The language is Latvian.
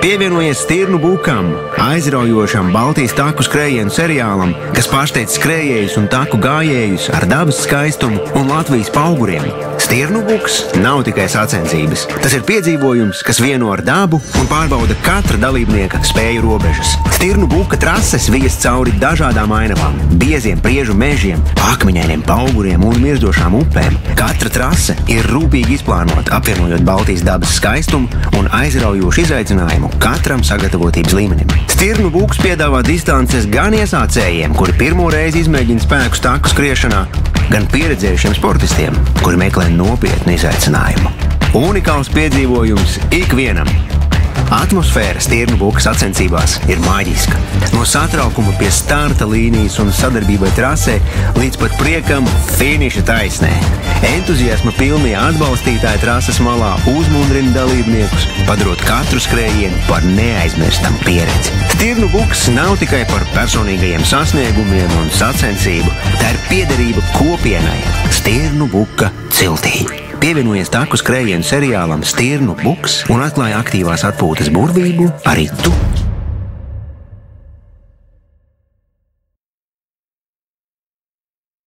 Pievienojies Stirnu Bukam, aizraujošam Baltijas taku skrējienu seriālam, kas pārsteidz skrējējus un taku gājējus ar dabas skaistumu un Latvijas pauguriem. Stirnu Buks nav tikai sacensības. Tas ir piedzīvojums, kas vieno ar dabu un pārbauda katra dalībnieka spēju robežas. Stirnu Buka trases vies cauri dažādām ainavām, bieziem priežu mežiem, akmeņainiem pauguriem un mirzošām upēm. Katra trase ir rūpīgi izplānota, apvienojot Baltijas dabas skaistumu un aizraujošu izaicinājumu katram sagatavotības līmenim. Stirnu Buks piedāvā distances gan iesācējiem, kuri pirmo reizi izmēģina spēkus taku skriešanā, gan pieredzējušiem sportistiem, kuri meklē nopietnu izaicinājumu. Unikāls piedzīvojums ikvienam. Atmosfēra Stirnu Buka sacensībās ir maģiska. No satraukuma pie starta līnijas un sadarbībai trasē līdz pat priekam finiša taisnē. Entuziasma pilnie atbalstītāji trases malā uzmundrina dalībniekus, padarot katru skrējienu par neaizmirstamu pieredzi. Stirnu Buks nav tikai par personīgajiem sasniegumiem un sacensību, tā ir piederība kopienai Stirnu Buka ciltī. Pievienojies taku skrējienu seriālam Stirnu Buks un atklāja aktīvās atpūtas burvību arī tu.